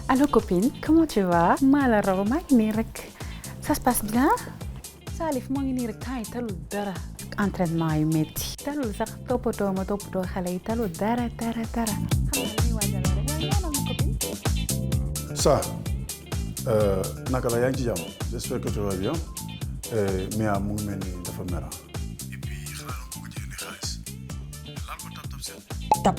Allô copine, comment tu vas? maa la raw maa ngi nii rek ça se passe bien. Salif moo ngi nii rek temps yi talul dara ak entraînement yu métti talul sax toppatoo xale yi talul dara xam naa li waajal rek waaye ñaanal ma copine. Ça naka la yaa ngi ci jàmm j'espère que tu vas bien Mia mu ngi mel ni dafa mera et puis xanaa ko ko jëndee xaalis laal ko tap seen.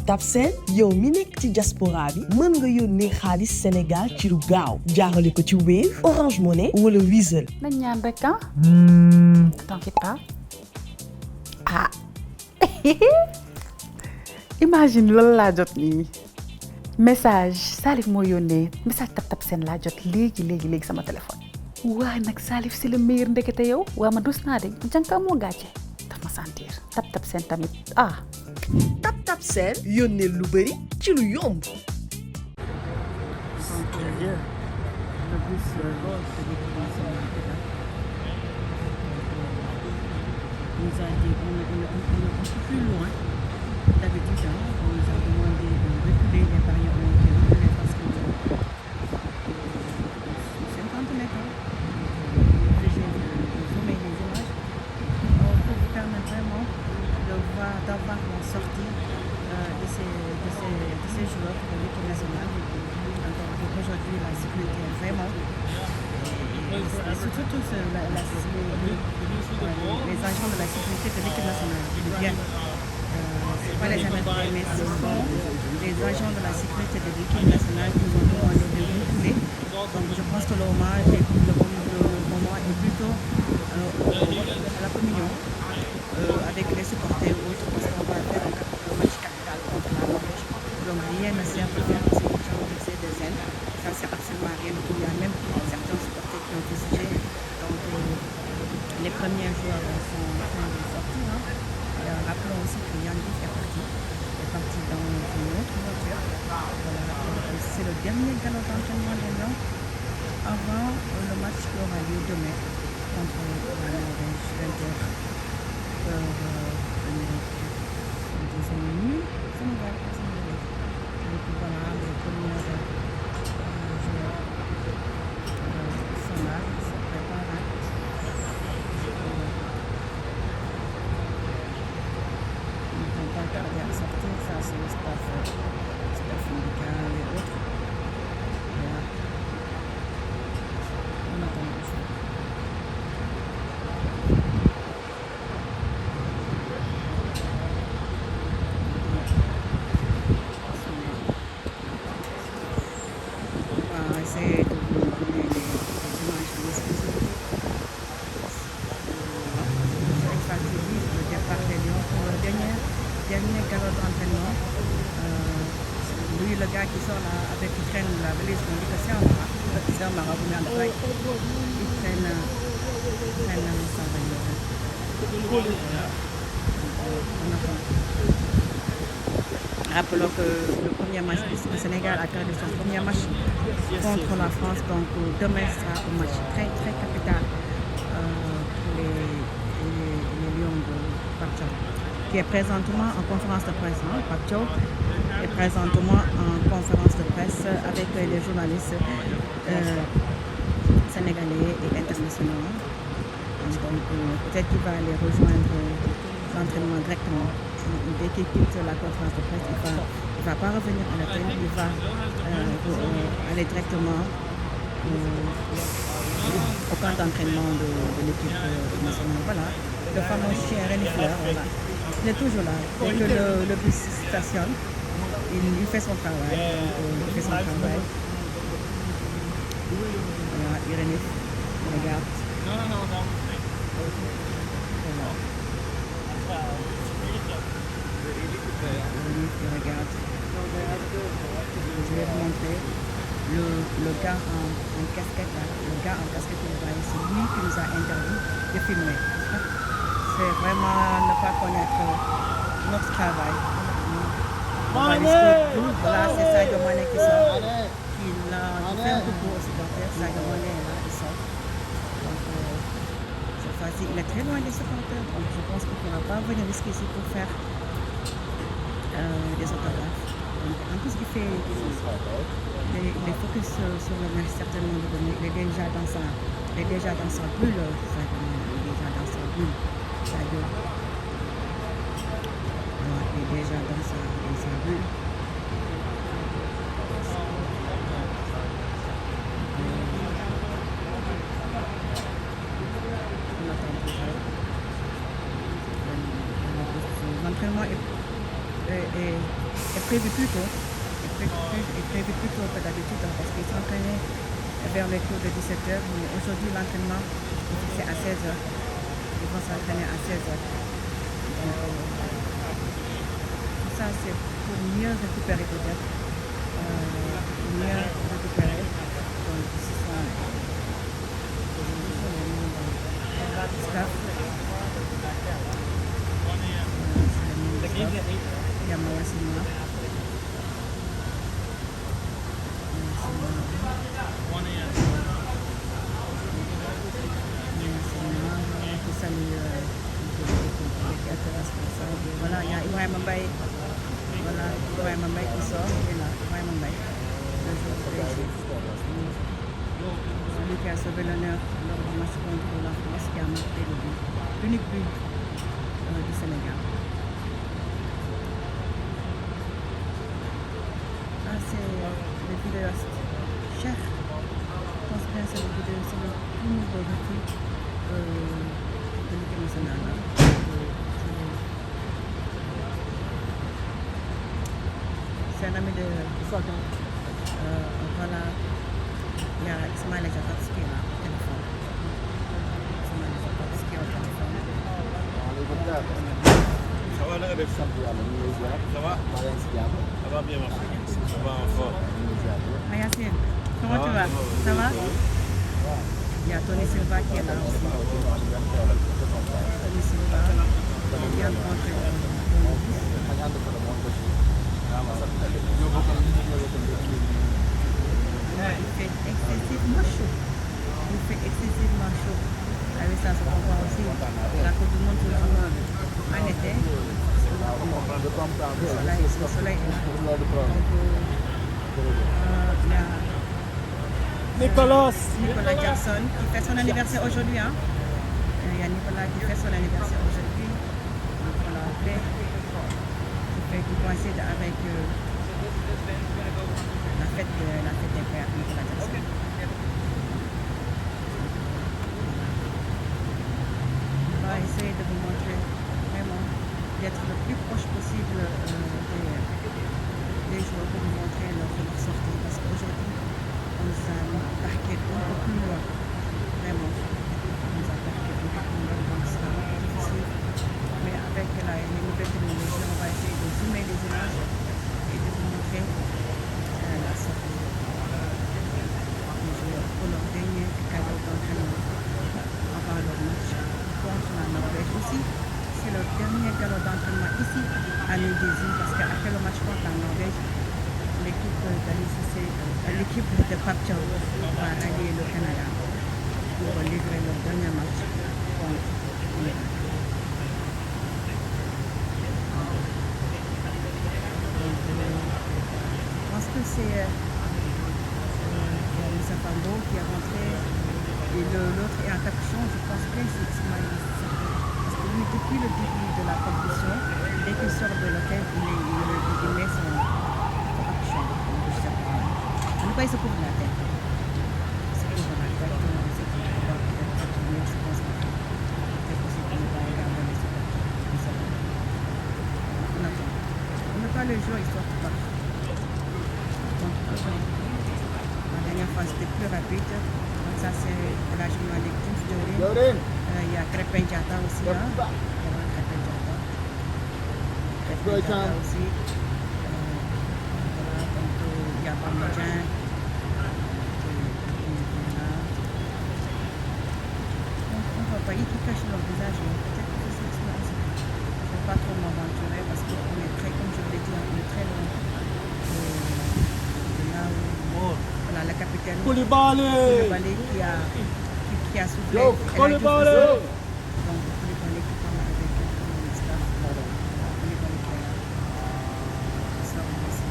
Tap Send yow mi nekk ci diaspora bi mën nga yónnee xaalis Sénégal ci lu gaaw jaarale ko ci Wave Orange Money wala Wizall. nañ ñaan rek ah. T'inquiète pas. Ah imagine loolu laa jot nii message Salif moo yónnee message Tap Send laa jot léegi sama téléphone. waaye nag Salif c'est le meilleur ndekete yow waa ma dus naa de jànka moo gàcce daf ma sentir Tap Send tamit ah. Tap Send yónnee lu bëri ci lu yomb. On a un peu plus loin. D'habitude, on nous a demandé de reculer les barrières ont été reculées parce que 50 mètres. Obligé de zoomer les images pour vous permettre vraiment d'avoir la sortie de ces joueurs de l'équipe nationale. Donc aujourd'hui, la sécurité est vraiment. Surtout tous les agents de la sécurité de l'équipe nationale. Bien. C'est pas les Américains, mais ce sont les agents de la sécurité de l'équipe nationale qui nous ont demandé de reculer. Donc je pense que le moment est plutôt à la communion avec les supporters ou autres parce qu'on va faire un match capital contre la Norvège. Donc rien ne sert de faire ces des ailes. Ça ne sert absolument à rien. Il y a même certains supporters qui ont décidé. Donc les premiers joueurs sont en train de sortir. Rappelons aussi que Yandy est parti dans une autre voiture. Voilà. C'est le dernier galop d'entraînement des Lions avant le match qui aura lieu demain contre la Norvège 20h. C'est nul, Sénégal. Donc voilà, les premiers joueurs sont là, se préparent. Ils ne vont pas tarder à sortir, ça c'est le staff médical et autres. Voilà. On attend le jeu. Essayer de vous donner les images de l'exclusivité. Sur Extra TV, le départ des Lions pour le dernier galop d'entraînement. Lui, le gars qui sort là, avec qui traîne la valise, on dit que c'est un marabout, mais en vrai, il traîne sa valise. On attend. Rappelons que le premier match, le Sénégal a perdu son premier match contre la France. Donc demain sera un match très très capital pour les Lions de Pape Thiaw, qui est présentement en conférence de presse. Pape Thiaw est présentement en conférence de presse avec les journalistes sénégalais et internationaux. Donc peut-être qu'il va aller rejoindre l'entraînement directement. Dès qu'il quitte la conférence de presse, il ne va pas revenir à la télé, il va aller directement au camp d'entraînement de l'équipe nationale. Voilà, le fameux chien renifleur, voilà. Il est toujours là. Dès que le bus stationne, il fait son travail. Il fait son travail. Voilà, il renifle, il regarde. Voilà. Il regarde. Je vais vous montrer le gars en casquette là. Le gars en casquette, c'est lui qui nous a interdit de filmer. C'est vraiment ne pas connaître notre travail. Voilà, c'est Sadio Mané qui sort. Il a fait un coucou aux supporters. Sadio Mané est là, il sort. Donc cette fois-ci, il est très loin des supporters. Donc je pense qu'il ne pourra pas venir jusqu'ici pour faire des autographes. Donc, en plus, il fait il est focus sur le match certainement de donner. Il est déjà dans sa bulle. Il est déjà dans sa bulle. C'est-à-dire, il est déjà dans sa bulle. L'entraînement est prévu plus tôt. Est prévu plus tôt que d'habitude parce qu'il s'entraînait vers les cours de 17h. Mais aujourd'hui, l'entraînement est fixé à 16h. Ils vont s'entraîner à 16h. Tout ça, c'est pour mieux récupérer peut-être. Mieux récupérer. Donc, ce sont les staff. Il y a Maya Sima. Voilà, il y a Ibrahim Mbaye. Voilà, Ibrahim Mbaye qui sort. Il est là, Ibrahim Mbaye. Celui qui a sauvé l'honneur lors du match contre la France, qui a marqué le but. L'unique but du Sénégal. Ah, c'est le vidéaste. Cher. Je pense bien que c'est le vidéaste, c'est le plus nouveau recrue de l'équipe nationale. C'est un ami de Fodon. Voilà. Il y a Ismaël Jafatski là, au téléphone. Ismaël Jafatski au téléphone. Ça va, là, avec ça? Ça va? Ça va bien, merci. Ça va en forme. Yacine, comment tu vas? Ça va? Il y a Tony Silva qui est là aussi. Tony Silva, il vient de rentrer. Il fait excessivement chaud. Il fait excessivement chaud. Avec ça, on voit aussi la Coupe du Monde en été. Le soleil est là. Donc, il y a Nicolas Jackson qui fait son anniversaire aujourd'hui. Hein? Il y a Nicolas qui fait son anniversaire aujourd'hui. Donc, on l'a appelé. Qui coïncide avec la fête des pères, Nicolas Jackson. On va essayer de vous montrer vraiment, d'être le plus proche possible des joueurs pour vous montrer leur sortie. Parce qu'aujourd'hui, on nous a marqué un peu plus loin. Vraiment. On nous a marqué un peu plus loin. Donc, c'est un peu difficile. Mais avec les nouvelles technologies, on va essayer de zoomer les images et de vous montrer la sortie des joueurs pour leur dernier cadeau d'entraînement avant leur match contre la Norvège. Aussi, c'est leur dernier cadeau d'entraînement ici à New Jersey parce qu'après le match contre la Norvège, l'équipe de Pape Thiaw va allier le Canada pour livrer leur dernier match contre l'Irak. Je pense que c'est Moussa Fambo qui est rentré et l'autre est en capuchon. Je pense que c'est Ismaël. Parce que lui, depuis le début de la compétition, dès qu'il sort de l'hôtel, il met son capuchon. Je sais pas. En tout cas, il se couvre la tête. Il se couvre la tête. C'est pour pouvoir peut-être tourner, je pense que c'est possible qu'on ne va pas regarder les super. On attend. On ne pas le jour, ils sortent pas. La dernière fois c'était plus rapide. Donc ça c'est la journée de Diouf Diorine. Il y a Crépin Diatta aussi. Hein. Il y a Crépin Diatta. Crépin Diatta aussi. Voilà, donc il y a Bamodjan. On ne voit pas, ils cachent leur visage. Peut-être que c'est ça aussi. Je ne vais pas trop m'aventurer parce qu'on est très, comme je vous l'ai dit, on est très loin. Voilà, le capitaine Koulibaly qui a soufflé. Donc, Koulibaly qui parle avec le staff. Koulibaly qui sort ici.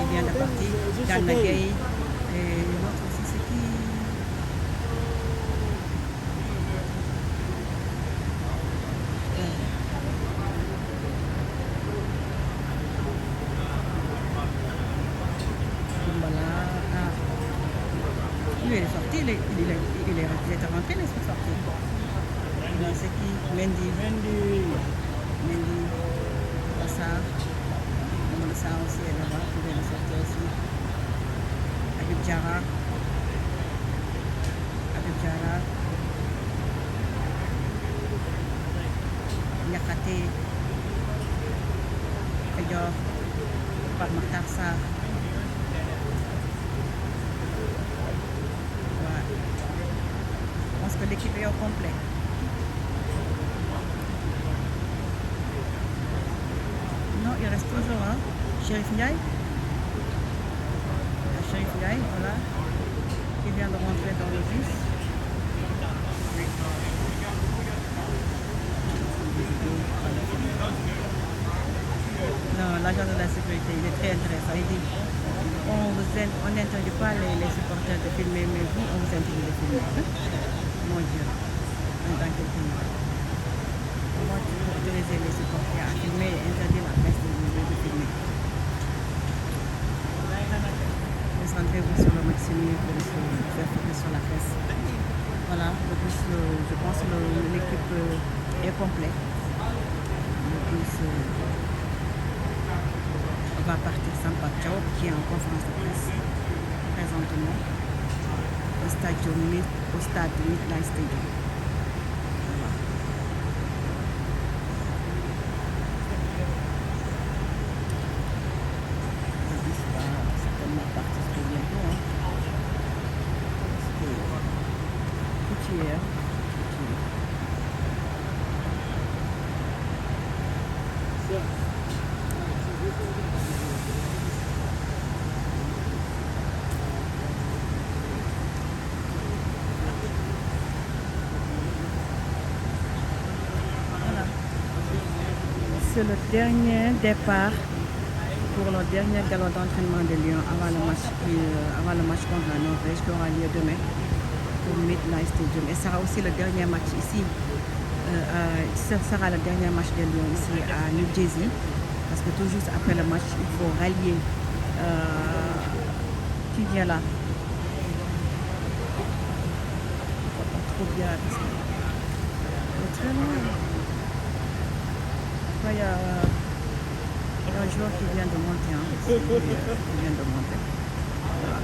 il vient de partir. Gana Gueye. Et l'autre aussi, c'est qui? Voilà. Ah. Lui, il est sorti, il est rentré, il est sorti. Là, c'est qui? Mendy. Bassar. Bassar aussi est là-bas, qui vient de sortir aussi. Habib Diarra. Niakhaté. Kayor. Pape Makhtar Sarr. Voilà. Je pense que l'équipe est au complet. Non, il reste toujours hein. Chérif Ndiaye. Chérif Ndiaye, voilà. Qui vient de rentrer dans le bus. Non, l'agent de la sécurité, il est très intéressant. Il dit, on n'interdit pas les supporters de filmer, mais vous, on vous interdit de filmer. Mon Dieu, en tant que film. Comment tu peux autoriser les supporters à filmer et interdire la presse de filmer? Concentrez-vous sur le maximum pour faire focus sur la presse. Voilà, le bus, je pense que l'équipe est complète. Le bus va partir sans Pape qui est en conférence de presse présentement au stade Midlife Stadium. Voilà. Le bus va certainement partir très bientôt. Hein. Tout y est. Voilà. C'est le dernier départ pour le dernier galop d'entraînement de Lyon avant le match contre la Norvège qui aura lieu demain au Midlife Stadium. Et ça sera aussi le dernier match ici. Ce sera le dernier match de Lyon ici à New Jersey. Parce que tout juste après le match, il faut rallier qui vient là. Trop bien parce que c'est très loin. Après, il y a un joueur qui vient de monter. Hein. Il vient de monter. Voilà.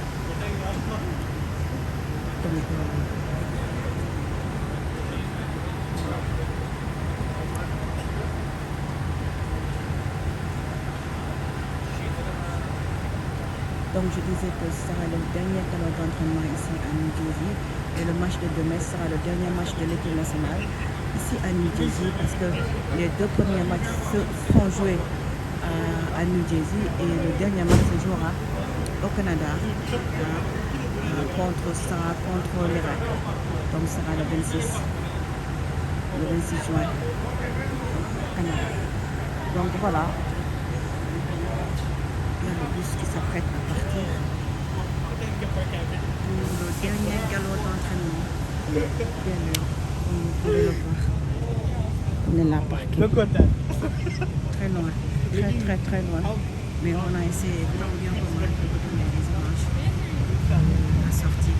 Donc je disais que ce sera le dernier galop d'entraînement ici à New Jersey et le match de demain sera le dernier match de l'équipe nationale ici à New Jersey parce que les deux premiers matchs seront joués à New Jersey et le dernier match se jouera au Canada contre l'Irak. Donc ce sera le 26 juin au Canada. Donc voilà. Il y a le bus qui s'apprête à partir pour le dernier galop d'entraînement. Bien sûr, vous pouvez le voir. On est là parqué. Très loin, très loin. Mais on a essayé tant bien que mal de donner des images de la sortie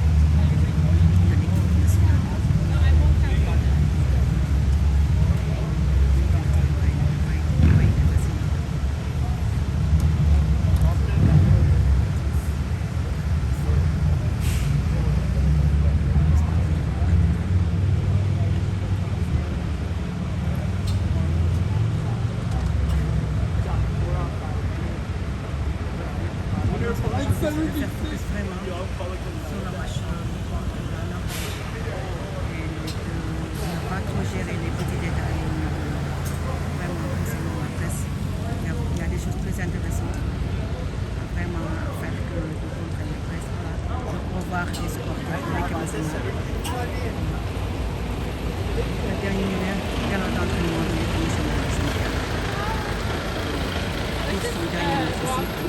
de l'équipe nationale. Faire focus vraiment sur la match contre la Norvège et ne pas trop gérer les petits détails vraiment concernant la presse. Il y a des choses très intéressantes vraiment à faire que de contrer la presse. Voilà. Je peux voir les supporters de l'équipe nationale. Le dernier galop d'entraînement de l'équipe nationale. Tous sont gagnants ici.